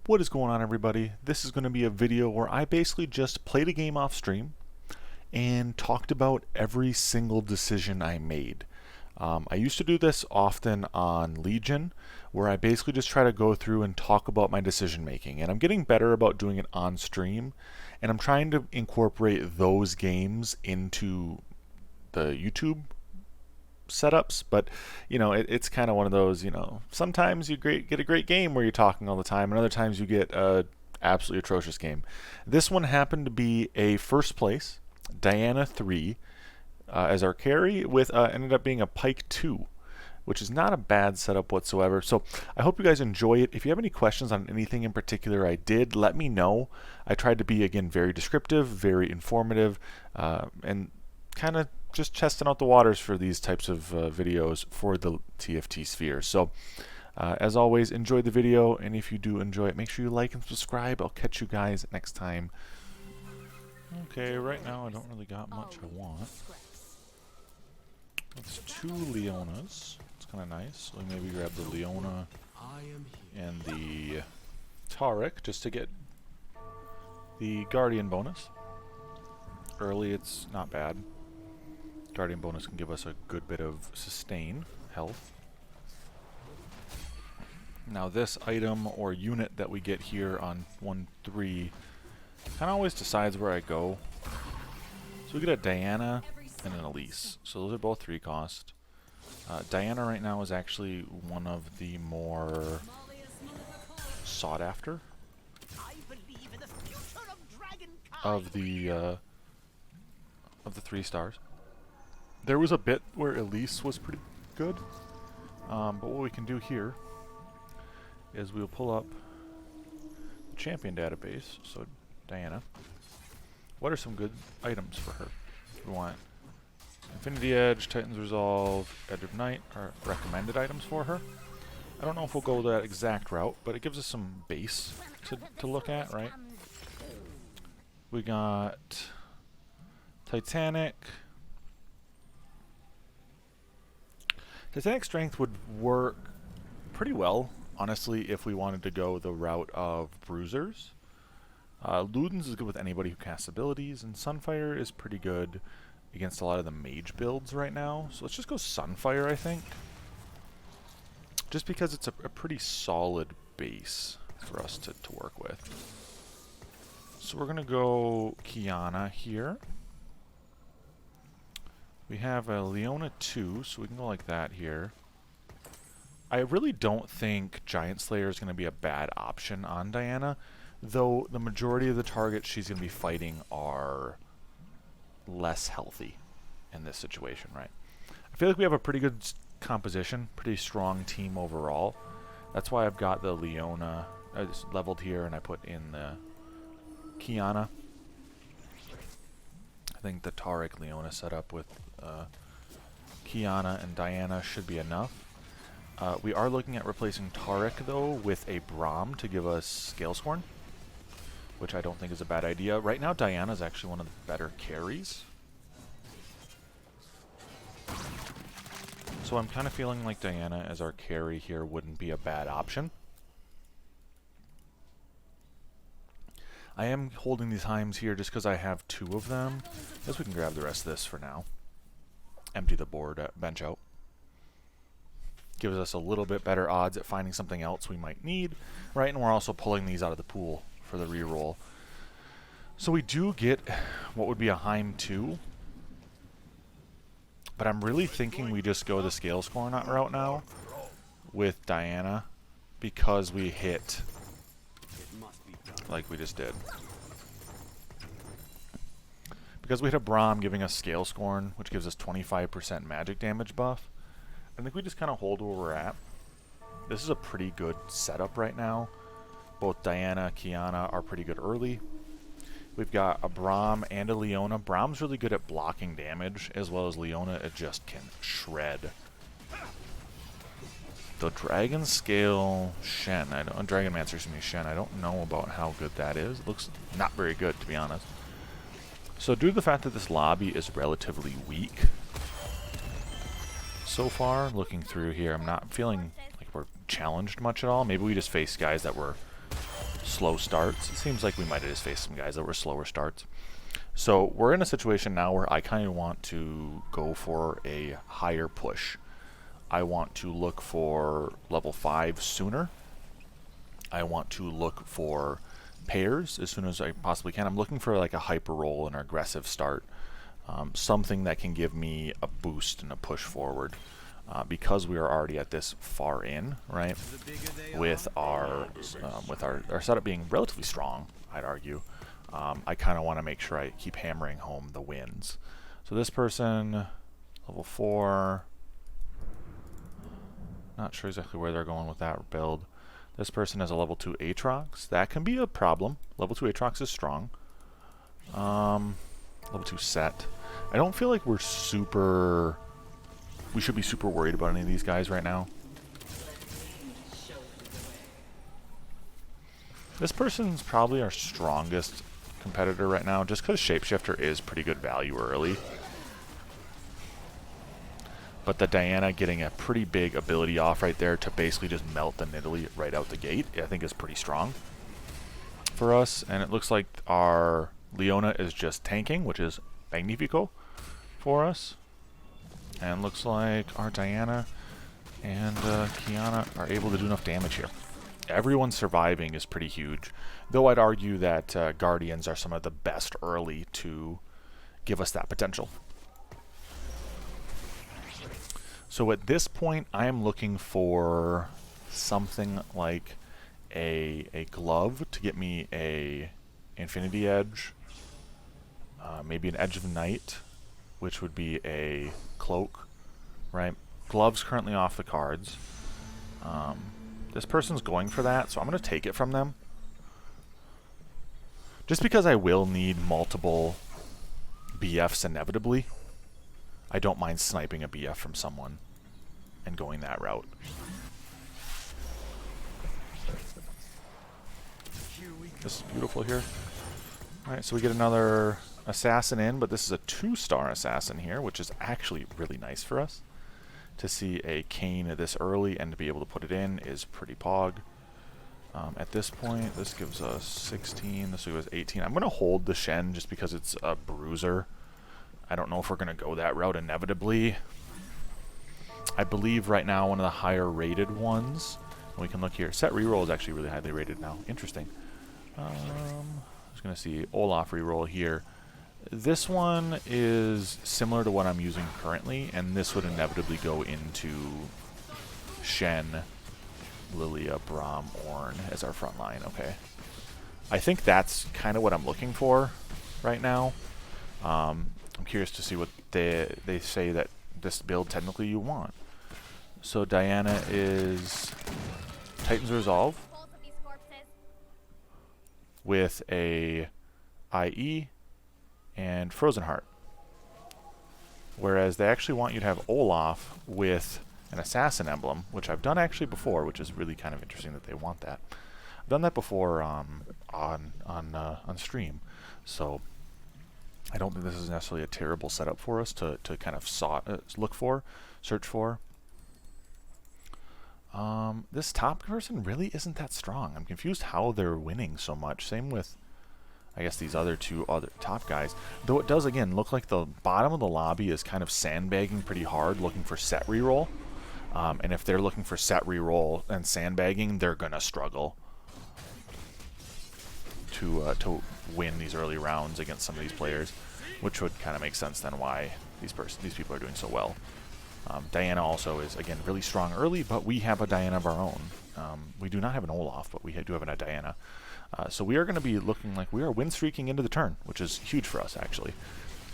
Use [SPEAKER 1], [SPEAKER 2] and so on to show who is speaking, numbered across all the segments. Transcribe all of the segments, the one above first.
[SPEAKER 1] What is going on, everybody? This is going to be a video where I basically just played a game off stream and talked about every single decision I made. I used to do this often on Legion, where I basically just try to go through and talk about my decision making, and I'm getting better about doing it on stream, and I'm trying to incorporate those games into the YouTube setups. But it's kind of one of those, sometimes you get a great game where you're talking all the time, and other times you get a absolutely atrocious game. This one happened to be a first place Diana 3 as our carry with ended up being a Pike 2, which is not a bad setup whatsoever. So I hope you guys enjoy it. If you have any questions on anything in particular I did, let me know. I tried to be, again, very descriptive, very informative, and kind of just testing out the waters for these types of videos for the TFT sphere. So as always, enjoy the video, and if you do enjoy it, make sure you like and subscribe. I'll catch you guys next time. Okay, right now I don't really got much I want. It's 2 Leonas. It's kind of nice. So maybe grab the Leona and the Taric just to get the Guardian bonus. Early, it's not bad. Guardian bonus can give us a good bit of sustain health. Now this item or unit that we get here on 1-3 kind of always decides where I go. So we get a Diana and an Elise. So those are both 3 cost. Diana right now is actually one of the more sought after of the 3 stars. There was a bit where Elise was pretty good, but what we can do here is we'll pull up the champion database. So Diana, what are some good items for her? We want Infinity Edge, Titan's Resolve, Edge of Night are recommended items for her. I don't know if we'll go that exact route, but it gives us some base to look at, right? We got Titanic. Titanic Strength would work pretty well, honestly, if we wanted to go the route of Bruisers. Ludens is good with anybody who casts abilities, and Sunfire is pretty good against a lot of the mage builds right now. So let's just go Sunfire, I think. Just because it's a pretty solid base for us to work with. So we're going to go Kiana here. We have a Leona 2, so we can go like that here. I really don't think Giant Slayer is going to be a bad option on Diana, though the majority of the targets she's going to be fighting are less healthy in this situation, right? I feel like we have a pretty good composition, pretty strong team overall. That's why I've got the Leona leveled here, and I put in the Kiana. I think the Taric Leona setup with Kiana and Diana should be enough. We are looking at replacing Taric, though, with a Braum to give us Scalescorn, which I don't think is a bad idea. Right now, Diana is actually one of the better carries. So I'm kind of feeling like Diana as our carry here wouldn't be a bad option. I am holding these Heims here just because I have 2 of them. I guess we can grab the rest of this for now. Empty the board bench out. Gives us a little bit better odds at finding something else we might need, right? And we're also pulling these out of the pool for the reroll. So we do get what would be a Heim 2. But I'm really thinking we just go the Scalescorn route now with Diana because we hit like we just did. Because we hit a Braum giving us Scalescorn, which gives us 25% magic damage buff. I think we just kind of hold where we're at. This is a pretty good setup right now. Both Diana, Kiana are pretty good early. We've got a Braum and a Leona. Braum's really good at blocking damage, as well as Leona, it just can shred. The Dragon Scale Shen, Dragon Mancer, excuse me, Shen, I don't know about how good that is. It looks not very good, to be honest. So due to the fact that this lobby is relatively weak, so far, looking through here, I'm not feeling like we're challenged much at all. Maybe we just face guys that were slow starts. It seems like we might have just faced some guys that were slower starts. So we're in a situation now where I kind of want to go for a higher push. I want to look for level 5 sooner. I want to look for pairs as soon as I possibly can. I'm looking for like a hyper roll and an aggressive start. Something that can give me a boost and a push forward. Because we are already at this far in, right, with our setup being relatively strong, I'd argue, I kind of want to make sure I keep hammering home the wins. So this person, level 4, not sure exactly where they're going with that build. This person has a level 2 Aatrox. That can be a problem. Level 2 Aatrox is strong. Level 2 Set. I don't feel like we should be super worried about any of these guys right now. This person's probably our strongest competitor right now, just because Shapeshifter is pretty good value early. But the Diana getting a pretty big ability off right there to basically just melt the Nidalee right out the gate, I think is pretty strong for us. And it looks like our Leona is just tanking, which is Magnifico for us. And looks like our Diana and Kiana are able to do enough damage here. Everyone surviving is pretty huge, though I'd argue that Guardians are some of the best early to give us that potential. So at this point, I am looking for something like a glove to get me a Infinity Edge, maybe an Edge of Night, which would be a cloak, right? Gloves currently off the cards. This person's going for that, so I'm going to take it from them. Just because I will need multiple BFs inevitably, I don't mind sniping a BF from someone and going that route. This is beautiful here. Alright, so we get another assassin in, but this is a 2-star assassin here, which is actually really nice for us. To see a Kayn this early and to be able to put it in is pretty pog. At this point, this gives us 16, this gives us 18. I'm going to hold the Shen just because it's a bruiser. I don't know if we're going to go that route inevitably. I believe right now one of the higher rated ones, and we can look here, set reroll is actually really highly rated now. Interesting. I was going to see Olaf reroll here. This one is similar to what I'm using currently, and this would inevitably go into Shen, Lilia, Braum, Ornn as our front line. Okay. I think that's kind of what I'm looking for right now. I'm curious to see what they say that this build technically you want. So Diana is Titan's Resolve with a IE and Frozen Heart. Whereas they actually want you to have Olaf with an Assassin Emblem, which I've done actually before, which is really kind of interesting that they want that. I've done that before on stream, so I don't think this is necessarily a terrible setup for us to kind of search for. This top person really isn't that strong. I'm confused how they're winning so much. Same with, I guess, these other top guys. Though it does, again, look like the bottom of the lobby is kind of sandbagging pretty hard, looking for set reroll. And if they're looking for set reroll and sandbagging, they're going to struggle to win these early rounds against some of these players, which would kind of make sense then why these people are doing so well. Diana also is, again, really strong early, but we have a Diana of our own. We do not have an Olaf, but we do have a Diana. So we are going to be looking like we are win streaking into the turn, which is huge for us, actually.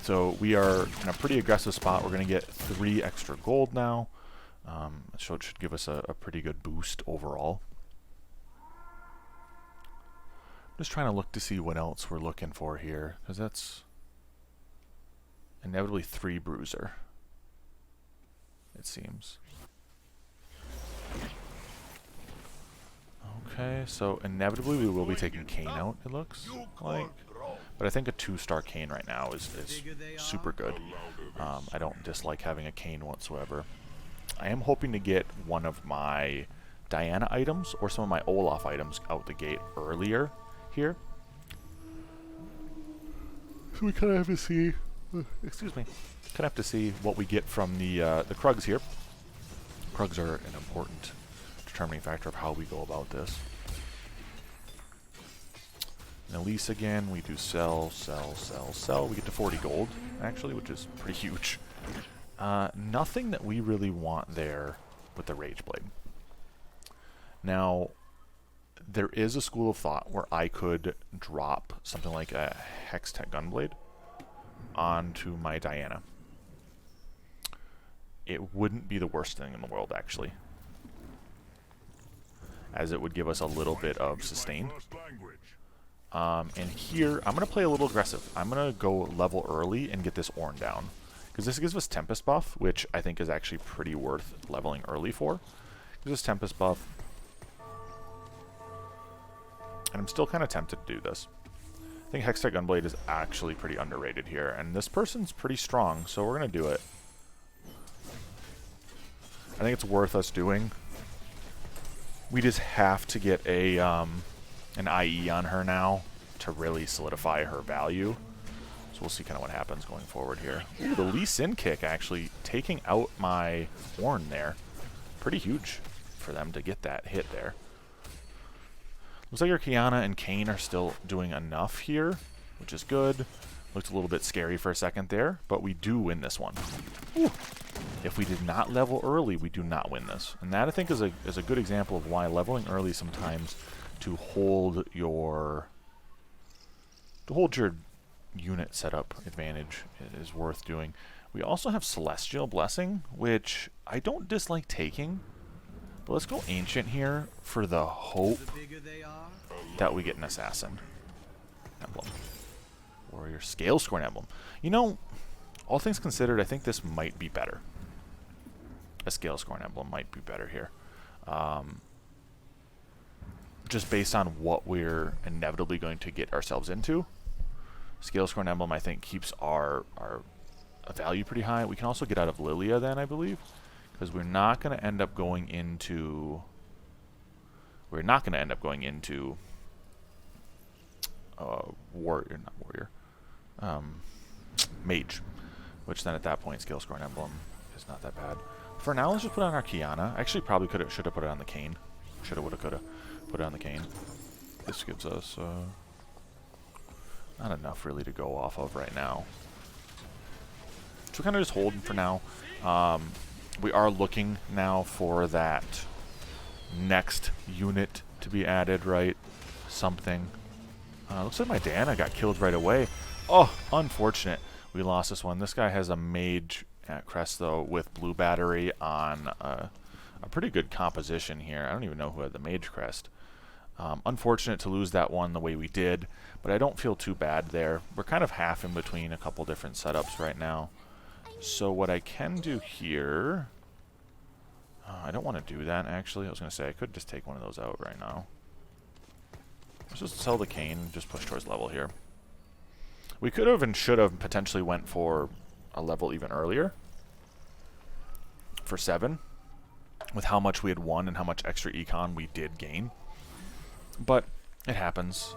[SPEAKER 1] So we are in a pretty aggressive spot. We're going to get 3 extra gold now. So it should give us a pretty good boost overall. Just trying to look to see what else we're looking for here, because that's inevitably 3 bruiser, it seems. Okay, so inevitably we will be taking Kayn out, it looks like. But I think a 2-star Kayn right now is super good. I don't dislike having a Kayn whatsoever. I am hoping to get one of my Diana items or some of my Olaf items out the gate earlier here. So we kind of have to see, excuse me, kind of have to see what we get from the Krugs here. Krugs are an important determining factor of how we go about this. And Elise again, we do sell, sell, sell, sell. We get to 40 gold, actually, which is pretty huge. Nothing that we really want there with the Rageblade. Now, there is a school of thought where I could drop something like a Hextech Gunblade onto my Diana. It wouldn't be the worst thing in the world, actually, as it would give us a little bit of sustain. And here, I'm going to play a little aggressive. I'm going to go level early and get this Ornn down, because this gives us Tempest buff, which I think is actually pretty worth leveling early for. Gives us Tempest buff. And I'm still kind of tempted to do this. I think Hextech Gunblade is actually pretty underrated here, and this person's pretty strong, so we're going to do it. I think it's worth us doing. We just have to get a an IE on her now to really solidify her value. So we'll see kind of what happens going forward here. Ooh, the Lee Sin kick actually taking out my Ornn there. Pretty huge for them to get that hit there. Looks like our Kiana and Kayn are still doing enough here, which is good. Looked a little bit scary for a second there, but we do win this one. Ooh. If we did not level early, we do not win this. And that, I think, is a good example of why leveling early sometimes to hold your unit setup advantage is worth doing. We also have Celestial Blessing, which I don't dislike taking. But let's go Ancient here for the hope that we get an Assassin Emblem. Warrior Scale Scorn Emblem. You know, all things considered, I think this might be better. A Scale Scorn Emblem might be better here. Just based on what we're inevitably going to get ourselves into. Scale Scorn Emblem, I think, keeps our value pretty high. We can also get out of Lilia then, I believe. Because we're not going to end up going into... Mage. Which then at that point, Scale Scorn Emblem is not that bad. For now, let's just put on our Kiana. Actually, probably should have put it on the Kayn. Shoulda, woulda, coulda. Put it on the Kayn. This gives us not enough really to go off of right now. So we're kind of just holding for now. We are looking now for that next unit to be added, right? Something. Looks like my Diana got killed right away. Oh, unfortunate. We lost this one. This guy has a mage at crest, though, with blue battery on a pretty good composition here. I don't even know who had the mage crest. Unfortunate to lose that one the way we did, but I don't feel too bad there. We're kind of half in between a couple different setups right now. So what I can do here... I don't want to do that, actually. I was going to say I could just take one of those out right now. Let's just sell the Kayn and just push towards level here. We could have and should have potentially went for a level even earlier. For 7. With how much we had won and how much extra econ we did gain. But it happens.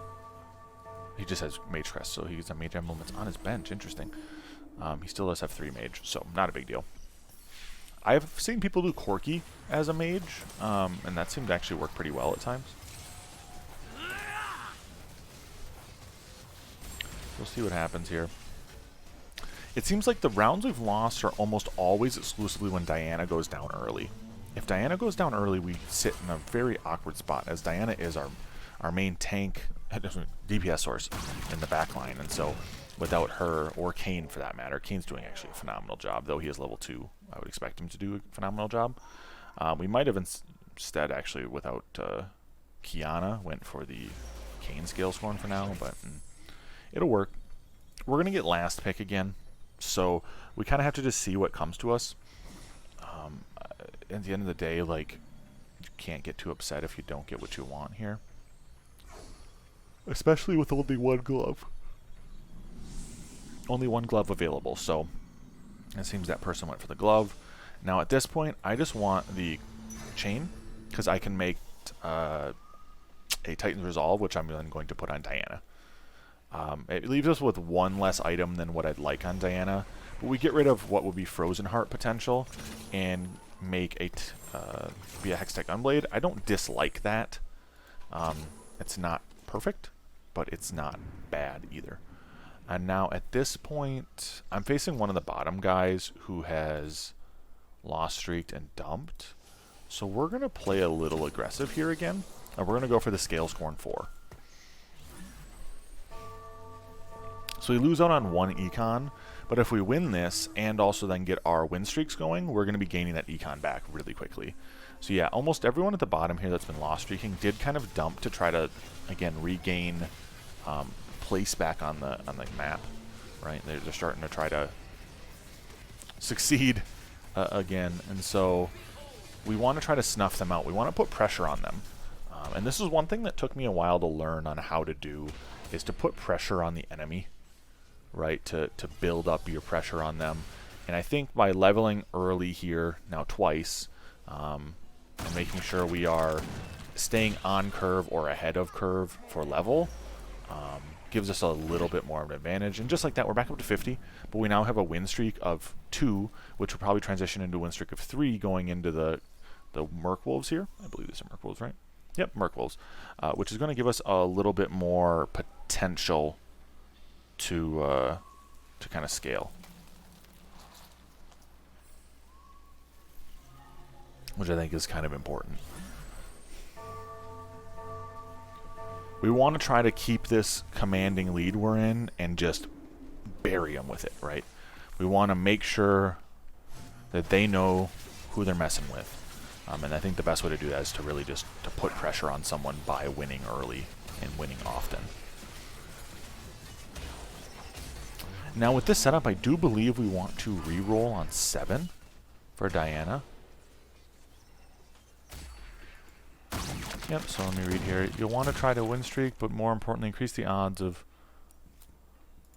[SPEAKER 1] He just has Mage Crest, so he gets a Mage Emblem that's on his bench. Interesting. He still does have 3 Mage, so not a big deal. I've seen people do Corki as a Mage, and that seemed to actually work pretty well at times. We'll see what happens here. It seems like the rounds we've lost are almost always exclusively when Diana goes down early. If Diana goes down early, we sit in a very awkward spot, as Diana is our main tank, DPS source in the back line, and so without her, or Kayn for that matter, Kayn's doing actually a phenomenal job, though he is level 2. I would expect him to do a phenomenal job. We might have instead, actually, without Kiana, went for the Kayn Scale Scorn for now, but it'll work. We're going to get last pick again, so we kind of have to just see what comes to us. At the end of the day, like, you can't get too upset if you don't get what you want here. Especially with only one glove. Only one glove available, so it seems that person went for the glove. Now at this point, I just want the chain because I can make a Titan's Resolve, which I'm then going to put on Diana. It leaves us with one less item than what I'd like on Diana, but we get rid of what would be Frozen Heart potential and make be a Hextech Gunblade. I don't dislike that. It's not perfect, but it's not bad either. And now at this point, I'm facing one of the bottom guys who has lost streaked and dumped. So we're going to play a little aggressive here again, and we're going to go for the Scalescorn 4. So we lose out on one econ, but if we win this and also then get our win streaks going, we're going to be gaining that econ back really quickly. So yeah, almost everyone at the bottom here that's been lost streaking did kind of dump to try to, again, regain place back on the map, right? They're starting to try to succeed again, and so we want to try to snuff them out. We want to put pressure on them, and this is one thing that took me a while to learn on how to do, is to put pressure on the enemy, right? To build up your pressure on them. And I think by leveling early here, now twice, and making sure we are staying on curve or ahead of curve for level, gives us a little bit more of an advantage. And just like that, we're back up to 50, but we now have a win streak of 2, which will probably transition into a win streak of 3 going into the Merc Wolves here. I believe these are Merc Wolves, right? Yep, Merc Wolves, which is going to give us a little bit more potential to kind of scale, which I think is kind of important. We want to try to keep this commanding lead we're in and just bury them with it, right? We want to make sure that they know who they're messing with. And I think the best way to do that is to really just to put pressure on someone by winning early and winning often. Now with this setup, I do believe we want to reroll on 7 for Diana. Yep, so let me read here. You'll want to try to win streak, but more importantly, increase the odds of...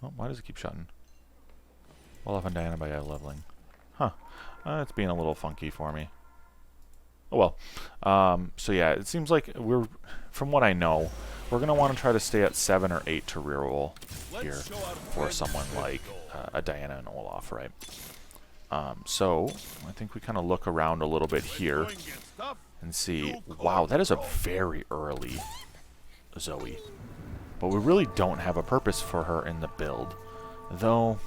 [SPEAKER 1] Oh, why does it keep shutting? Well off on Diana by leveling. Huh. It's being a little funky for me. Oh well. So yeah, it seems like we're... From what I know, we're going to want to try to stay at 7 or 8 to reroll here for someone like a Diana and Olaf, right? So I think we kind of look around a little bit here and see, wow, that is a very early Zoe. But we really don't have a purpose for her in the build. Though,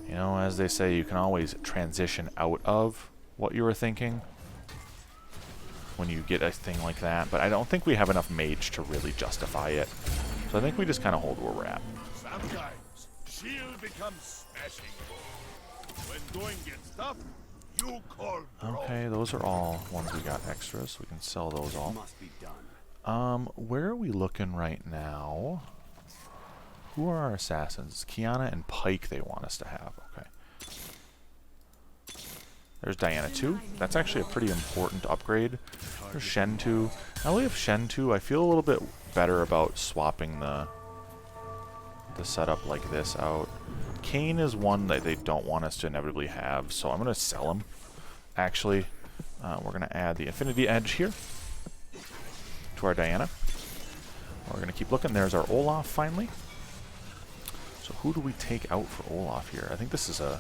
[SPEAKER 1] you know, as they say, you can always transition out of what you were thinking when you get a thing like that. But I don't think we have enough mage to really justify it. So I think we just kind of hold where we're at.
[SPEAKER 2] Sometimes shield becomes smashing. When going gets tough, you call bro.
[SPEAKER 1] Okay, those are all ones we got extras, so we can sell those all. Where are we looking right now? Who are our assassins? It's Kiana and Pike they want us to have. Okay. There's Diana 2. That's actually a pretty important upgrade. There's Shen 2. Now we have Shen 2. I feel a little bit better about swapping the setup like this out. Kane is one that they don't want us to inevitably have, so I'm going to sell him. Actually, we're going to add the Infinity Edge here to our Diana. We're going to keep looking. There's our Olaf finally. So who do we take out for Olaf here? I think this is a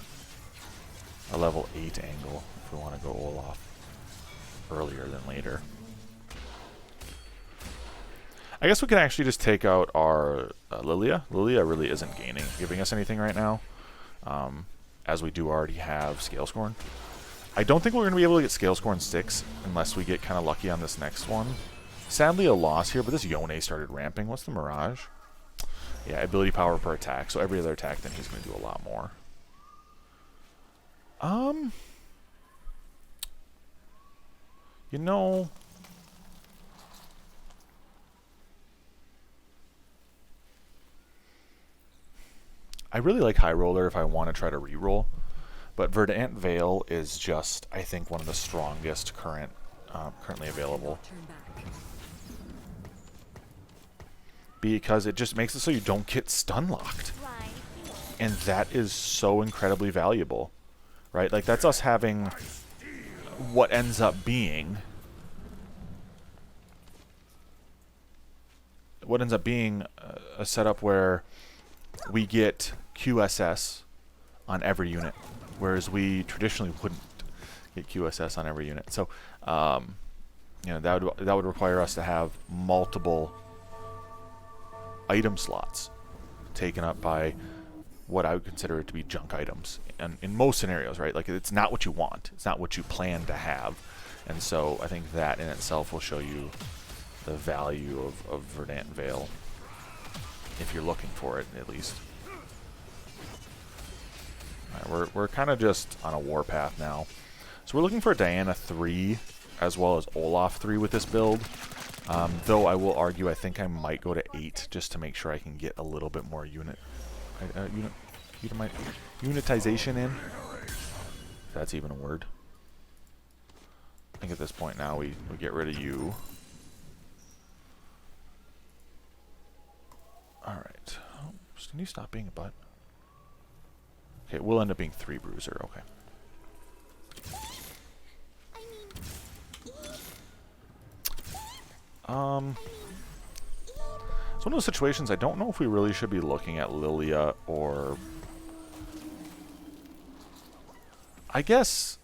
[SPEAKER 1] level 8 angle if we want to go Olaf earlier than later. I guess we can actually just take out our Lilia. Lilia really isn't giving us anything right now, as we do already have Scalescorn. I don't think we're going to be able to get Scalescorn 6 unless we get kind of lucky on this next one. Sadly, a loss here, but this Yone started ramping. What's the Mirage? Yeah, ability power per attack. So every other attack, then he's going to do a lot more. You know... I really like High Roller if I want to try to reroll, but Verdant Veil is just, I think, one of the strongest currently available. Because it just makes it so you don't get stun locked. And that is so incredibly valuable, right? Like, that's us having what ends up being what ends up being a setup where we get QSS on every unit, whereas we traditionally wouldn't get QSS on every unit. So, you know, that would require us to have multiple item slots taken up by what I would consider it to be junk items. And in most scenarios, right? Like, it's not what you want. It's not what you plan to have. And so I think that in itself will show you the value of Verdant Veil, if you're looking for it, at least. All right, we're kind of just on a warpath now. So we're looking for a Diana 3 as well as Olaf 3 with this build. Though I will argue I think I might go to 8 just to make sure I can get a little bit more unitization in. If that's even a word. I think at this point now we get rid of you. Alright. Oh, can you stop being a butt? Okay, we'll end up being 3 bruiser, okay. It's one of those situations I don't know if we really should be looking at Lilia or... I guess...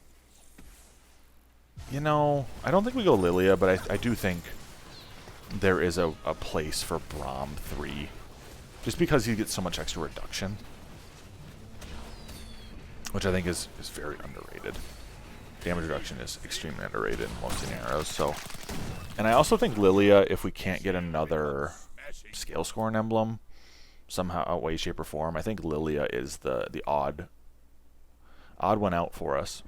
[SPEAKER 1] You know, I don't think we go Lilia, but I do think there is a place for Braum 3. Just because he gets so much extra reduction. Which I think is very underrated. Damage reduction is extremely underrated in most scenarios, so... And I also think Lilia, if we can't get another scale scoring emblem, somehow, way, shape, or form, I think Lilia is the odd one out for us.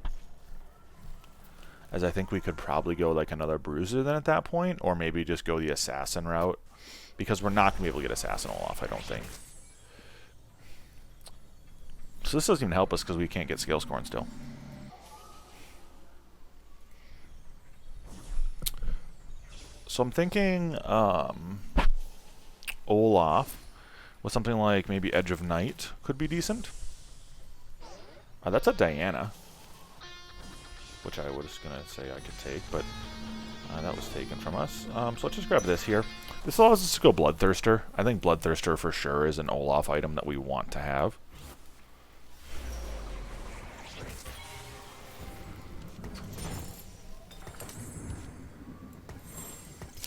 [SPEAKER 1] As I think we could probably go like another bruiser then at that point, or maybe just go the assassin route. Because we're not going to be able to get assassin Olaf, I don't think. So this doesn't even help us because we can't get scale scoring still. So I'm thinking Olaf with something like maybe Edge of Night could be decent. That's a Diana, which I was going to say I could take, but that was taken from us. So let's just grab this here. This allows us to go Bloodthirster. I think Bloodthirster for sure is an Olaf item that we want to have.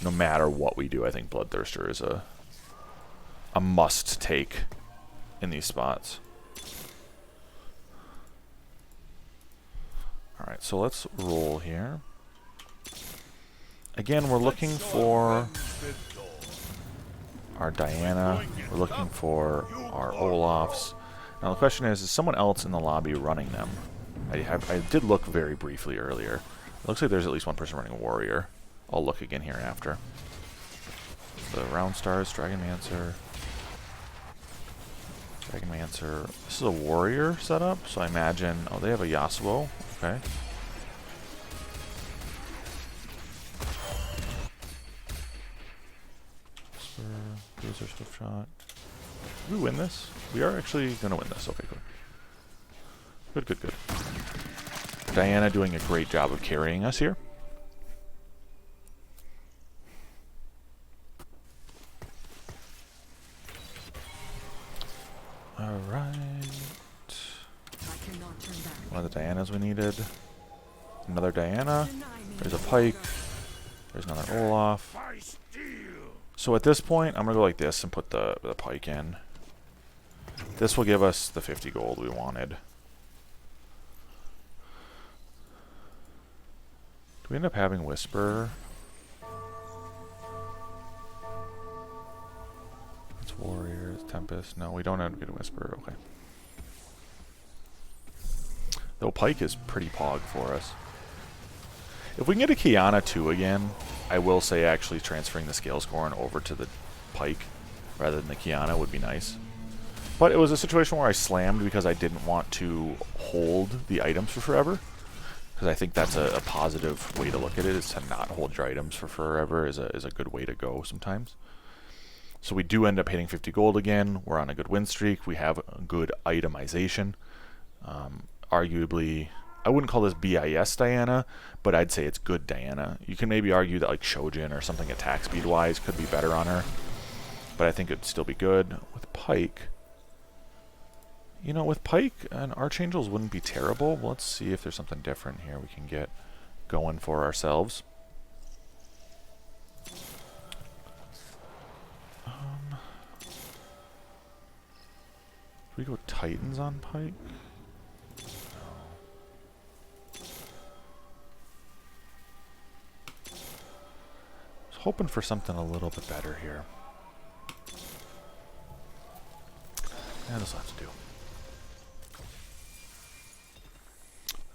[SPEAKER 1] No matter what we do, I think Bloodthirster is a must take in these spots. Alright, so let's roll here. Again, we're looking for our Diana. We're looking for our Olafs. Now the question is someone else in the lobby running them? I did look very briefly earlier. It looks like there's at least one person running a warrior. I'll look again here after. The Round Stars, Dragonmancer. This is a warrior setup, so I imagine... Oh, they have a Yasuo. Okay. Bruiser, Swift Shot. Did we win this? We are actually going to win this. Okay, good. Good. Diana doing a great job of carrying us here. Alright. One of the Dianas we needed. Another Diana. There's a Pike. There's another Olaf. So at this point, I'm going to go like this and put the Pike in. This will give us the 50 gold we wanted. Do we end up having Whisper? It's Warrior, it's Tempest. No, we don't end up getting Whisper. Okay. Though Pike is pretty pog for us. If we can get a Kiana 2 again, I will say actually transferring the scale scoring over to the Pike rather than the Kiana would be nice. But it was a situation where I slammed because I didn't want to hold the items for forever. Because I think that's a positive way to look at it, is to not hold your items for forever is a good way to go sometimes. So we do end up hitting 50 gold again. We're on a good win streak. We have a good itemization. Arguably, I wouldn't call this BIS Diana, but I'd say it's good Diana. You can maybe argue that like Shojin or something attack speed wise could be better on her. but I think it'd still be good. With Pike, you know, with Pike and Archangels wouldn't be terrible. Let's see if there's something different here we can get going for ourselves. We go Titans on Pike? No. I was hoping for something a little bit better here. Yeah, this will have to do.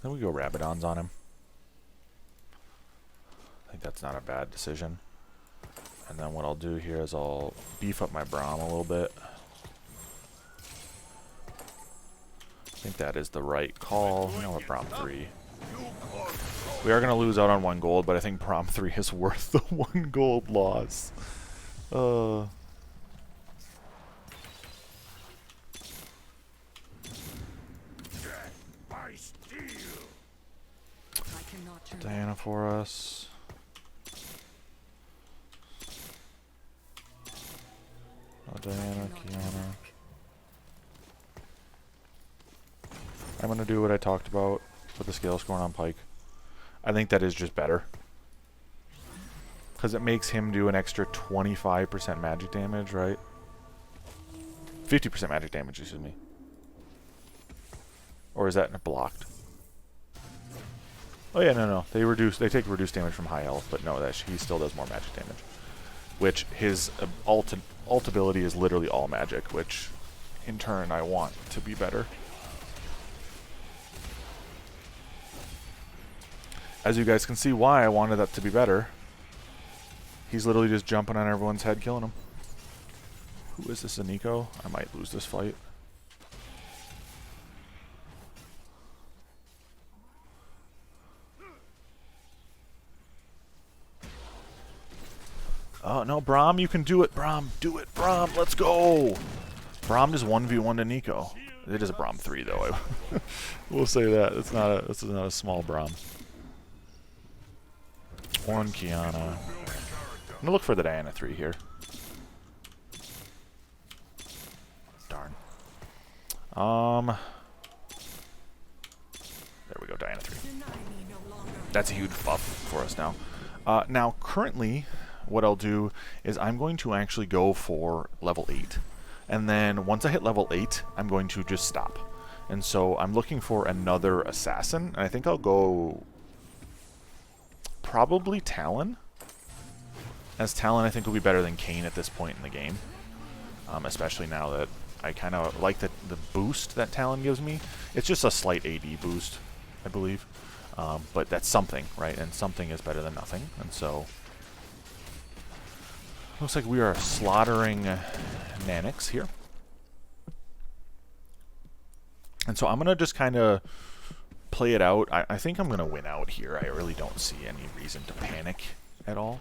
[SPEAKER 1] Then we go Rabadons on him. I think that's not a bad decision. And then what I'll do here is I'll beef up my Braum a little bit. I think that is the right call. You know what, Braum 3. We are going to lose out on 1 gold, but I think Braum 3 is worth the 1 gold loss. Diana for us. Oh, Diana, Kiana. I'm going to do what I talked about with the scale scoring on Pike. I think that is just better. Because it makes him do an extra 25% magic damage, right? 50% magic damage, excuse me. Or is that blocked? Oh yeah, no. They take reduced damage from high health, but no, he still does more magic damage. Which his ult ability is literally all magic, which in turn I want to be better. As you guys can see why I wanted that to be better. He's literally just jumping on everyone's head, killing them. Who is this, a Nico? I might lose this fight. Oh, no, Braum, you can do it. Braum, do it. Braum, let's go. Braum just 1v1 to Nico. It is a Braum 3, though. We'll say that. This is not a small Braum. One Kiana. I'm gonna look for the Diana 3 here. Darn. There we go, Diana 3. That's a huge buff for us now. Now, currently, what I'll do is I'm going to actually go for level 8. And then once I hit level 8, I'm going to just stop. And so I'm looking for another assassin. And I think I'll go probably Talon. As Talon, I think, will be better than Kayn at this point in the game. Especially now that I kind of like the boost that Talon gives me. It's just a slight AD boost, I believe. But that's something, right? And something is better than nothing. And so looks like we are slaughtering Nanix here. And so I'm going to just kind of play it out. I think I'm going to win out here. I really don't see any reason to panic at all.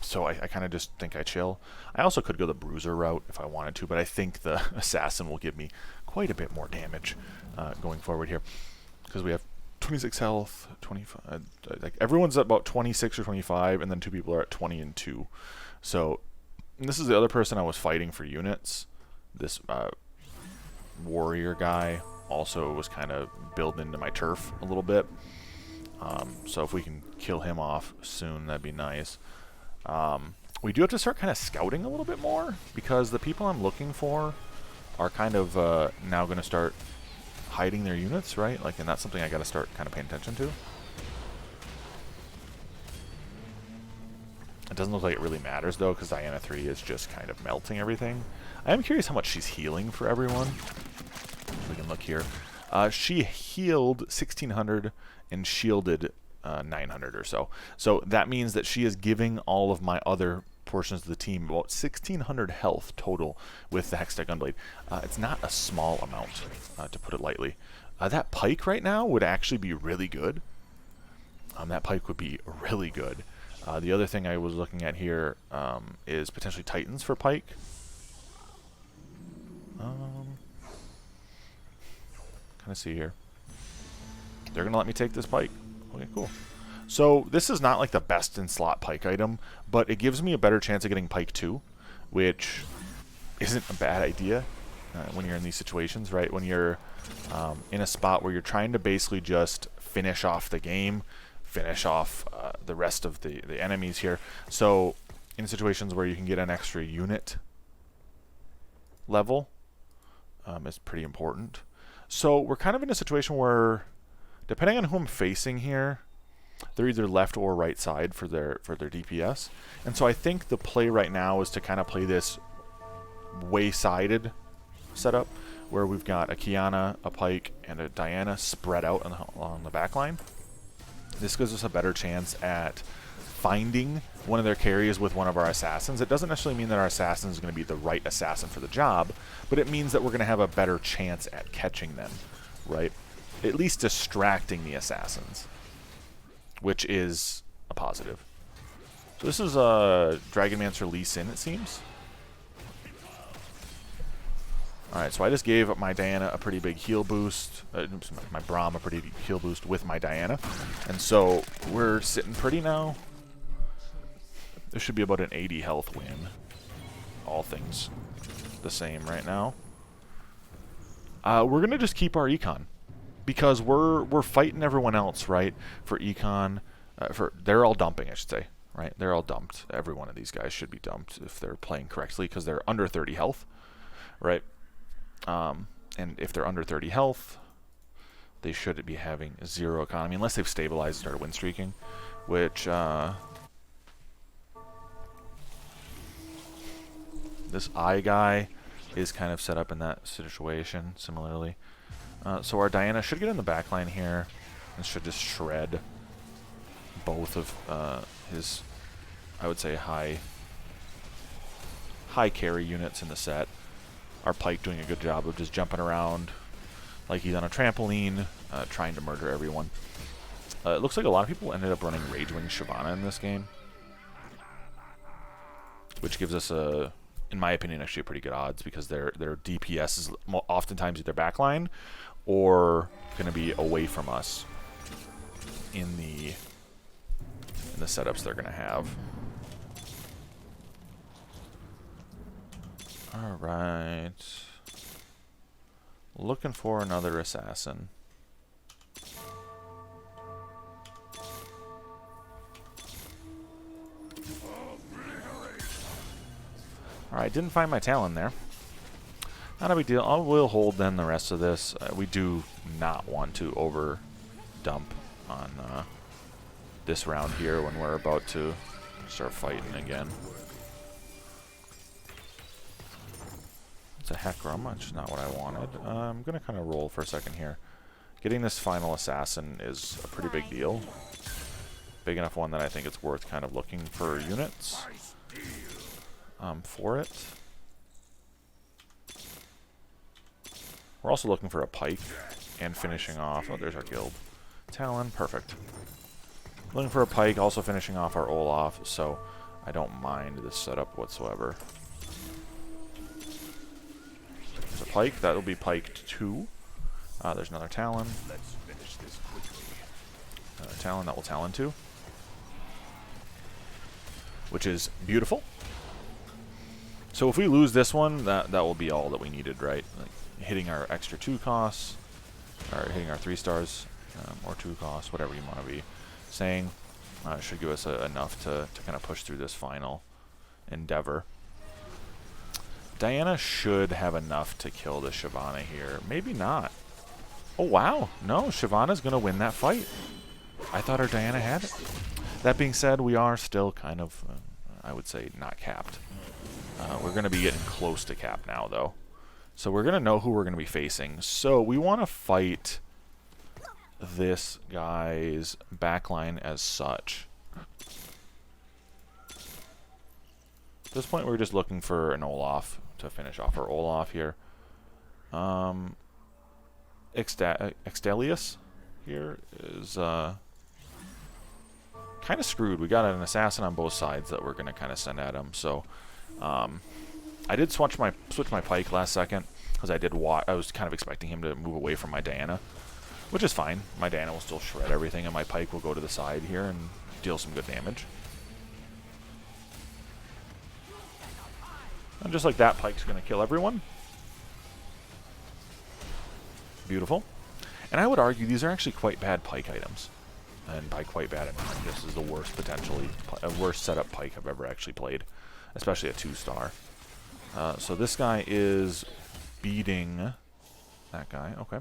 [SPEAKER 1] So I kind of just think I chill. I also could go the Bruiser route if I wanted to, but I think the Assassin will give me quite a bit more damage going forward here. Because we have 26 health, 25. Like everyone's at about 26 or 25, and then 2 people are at 20 and 2. So this is the other person I was fighting for units. This warrior guy also was kind of building into my turf a little bit. So if we can kill him off soon, that'd be nice. We do have to start kind of scouting a little bit more, because the people I'm looking for are kind of now going to start hiding their units, right? Like, and that's something I got to start kind of paying attention to. It doesn't look like it really matters, though, because Diana 3 is just kind of melting everything. I am curious how much she's healing for everyone. We can look here. She healed 1,600 and shielded 900 or so. So that means that she is giving all of my other portions of the team about 1,600 health total with the Hextech Gunblade. It's not a small amount, to put it lightly. That Pike right now would actually be really good. That Pike would be really good. The other thing I was looking at here is potentially Titans for Pike. Kind of see here. They're going to let me take this Pike. Okay, cool. So this is not like the best in slot pike item, but it gives me a better chance of getting pike 2, which isn't a bad idea when you're in these situations, right? When you're in a spot where you're trying to basically just finish off the game, finish off the rest of the enemies here. So in situations where you can get an extra unit level, is pretty important. So we're kind of in a situation where, depending on who I'm facing here, they're either left or right side for their DPS. And so I think the play right now is to kind of play this way-sided setup, where we've got a Kiana, a Pike, and a Diana spread out on the back line. This gives us a better chance at finding one of their carries with one of our assassins. It doesn't necessarily mean that our assassin is going to be the right assassin for the job, but it means that we're going to have a better chance at catching them, right? At least distracting the assassins, which is a positive. So this is Dragonmancer Lee Sin, it seems. Alright, so I just gave my Diana a pretty big heal boost, my Braum a pretty big heal boost with my Diana. And so we're sitting pretty now. This should be about an 80 health win. All things the same right now. We're going to just keep our econ, because we're fighting everyone else, right? For econ, they're all dumping, I should say, right? They're all dumped. Every one of these guys should be dumped if they're playing correctly, because they're under 30 health, right? And if they're under 30 health, they should be having 0 economy, unless they've stabilized and started win streaking, which this eye guy is kind of set up in that situation similarly. So our Diana should get in the back line here and should just shred both of his, I would say, high carry units in the set. Our Pike doing a good job of just jumping around like he's on a trampoline, trying to murder everyone. It looks like a lot of people ended up running Ragewing Shyvana in this game, which gives us a, in my opinion, actually a pretty good odds, because their DPS is oftentimes either backline or going to be away from us in the setups they're going to have. All right, looking for another assassin. Alright, didn't find my Talon there. Not a big deal. I will hold then the rest of this. We do not want to over dump on this round here when we're about to start fighting again. It's a Hecarim, which is not what I wanted. I'm going to kind of roll for a second here. Getting this final assassin is a pretty big deal. Big enough one that I think it's worth kind of looking for units for it. We're also looking for a Pike and finishing off. Oh, there's our guild. Talon, perfect. Looking for a Pike, also finishing off our Olaf, so I don't mind this setup whatsoever. There's a Pike, that'll be Pike 2. There's another Talon.
[SPEAKER 2] Let's finish this quickly.
[SPEAKER 1] Another Talon, that will Talon 2. Which is beautiful. So if we lose this one, that will be all that we needed, right? Like hitting our extra 2 costs, or hitting our 3 stars, or 2 costs, whatever you want to be saying, should give us enough to kind of push through this final endeavor. Diana should have enough to kill the Shyvana here. Maybe not. Oh, wow. No, Shyvana's going to win that fight. I thought our Diana had it. That being said, we are still kind of, I would say, not capped. We're going to be getting close to cap now, though. So we're going to know who we're going to be facing. So we want to fight this guy's backline as such. At this point, we're just looking for an Olaf to finish off our Olaf here. Extelius here is kind of screwed. We got an assassin on both sides that we're going to kind of send at him. So I did switch my Pike last second because I was kind of expecting him to move away from my Diana. which is fine. My Diana will still shred everything, and my Pike will go to the side here and deal some good damage. And just like that, Pike's going to kill everyone. Beautiful. And I would argue these are actually quite bad Pike items. And by quite bad, I mean this is the worst, potentially, worst setup Pike I've ever actually played. Especially a 2-star. So this guy is beating that guy. Okay.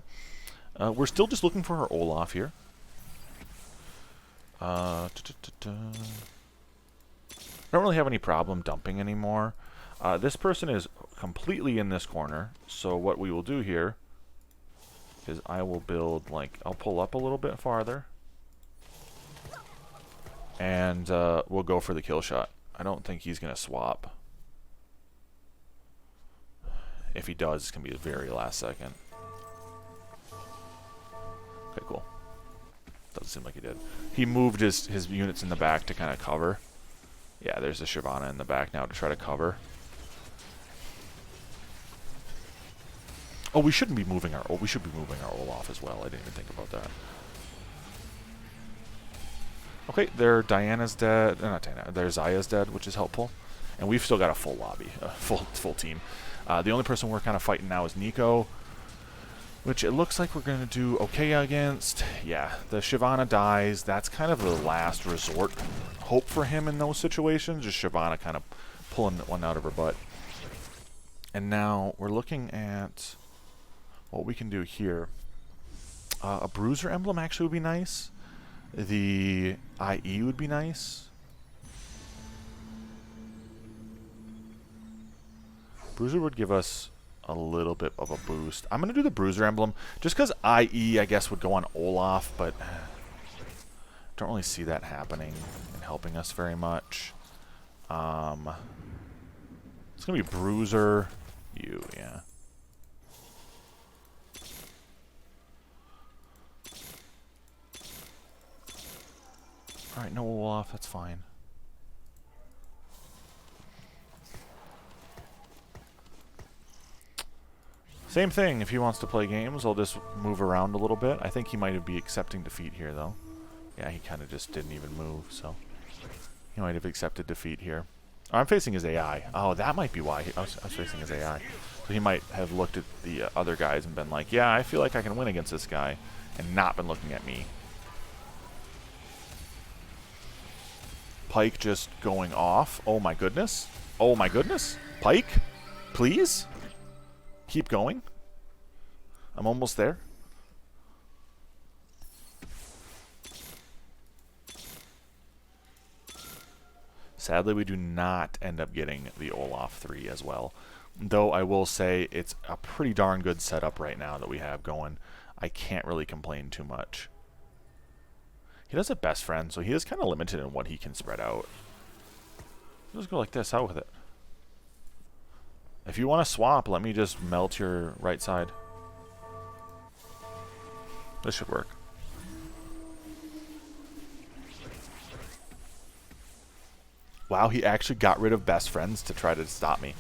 [SPEAKER 1] We're still just looking for her Olaf here. Don't really have any problem dumping anymore. This person is completely in this corner. So what we will do here is I will build, like, I'll pull up a little bit farther. And we'll go for the kill shot. I don't think he's going to swap. If he does, it's going to be the very last second. Okay, cool. Doesn't seem like he did. He moved his units in the back to kind of cover. Yeah, there's a Shyvana in the back now to try to cover. Oh, we shouldn't be moving our... Oh, we should be moving our Olaf as well. I didn't even think about that. Okay, their Diana's dead. Not Diana. Their Zaya's dead, which is helpful. And we've still got a full lobby, a full team. The only person we're kind of fighting now is Nico, which it looks like we're going to do okay against. Yeah, the Shyvana dies. That's kind of the last resort hope for him in those situations. Just Shyvana kind of pulling one out of her butt. And now we're looking at what we can do here. A Bruiser emblem actually would be nice. The IE would be nice. Bruiser would give us a little bit of a boost. I'm going to do the Bruiser emblem just because IE, I guess, would go on Olaf, but don't really see that happening and helping us very much. It's going to be Bruiser. Yeah. Alright, no Olaf, that's fine. Same thing, if he wants to play games, I'll just move around a little bit. I think he might be accepting defeat here, though. Yeah, he kind of just didn't even move, so... He might have accepted defeat here. Oh, I'm facing his AI. Oh, that might be why I was facing his AI. So he might have looked at the other guys and been like, yeah, I feel like I can win against this guy, and not been looking at me. Pike just going off. Oh my goodness. Oh my goodness. Pike, please? Keep going. I'm almost there. Sadly, we do not end up getting the Olaf 3 as well. Though I will say it's a pretty darn good setup right now that we have going. I can't really complain too much. He does have best friend, so he is kind of limited in what he can spread out. Let's go like this, out with it. If you want to swap, let me just melt your right side. This should work. Wow, he actually got rid of best friends to try to stop me.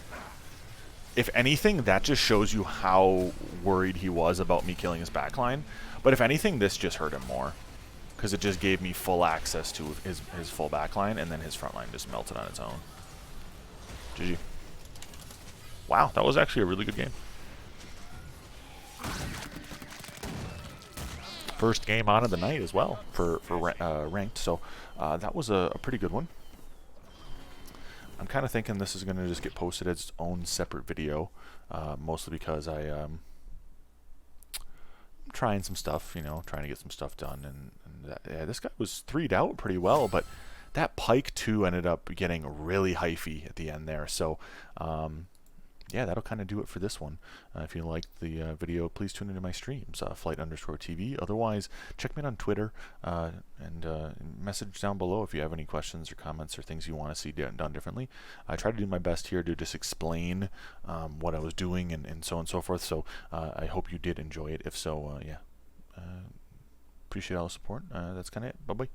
[SPEAKER 1] If anything, that just shows you how worried he was about me killing his backline. But if anything, this just hurt him more. Because it just gave me full access to his full backline, and then his front line just melted on its own. GG. Wow, that was actually a really good game. First game on of the night as well for ranked, so that was a pretty good one. I'm kind of thinking this is going to just get posted as its own separate video, mostly because I'm trying some stuff, you know, trying to get some stuff done, and yeah, this guy was 3'd out pretty well, but that Pike 2 ended up getting really hyphy at the end there, so yeah, that'll kind of do it for this one. If you liked the video, please tune into my streams, flight_TV. Otherwise, check me out on Twitter, and message down below if you have any questions or comments or things you want to see done differently. I try to do my best here to just explain what I was doing and so on and so forth, so I hope you did enjoy it. If so, yeah, appreciate all the support. That's kind of it. Bye-bye.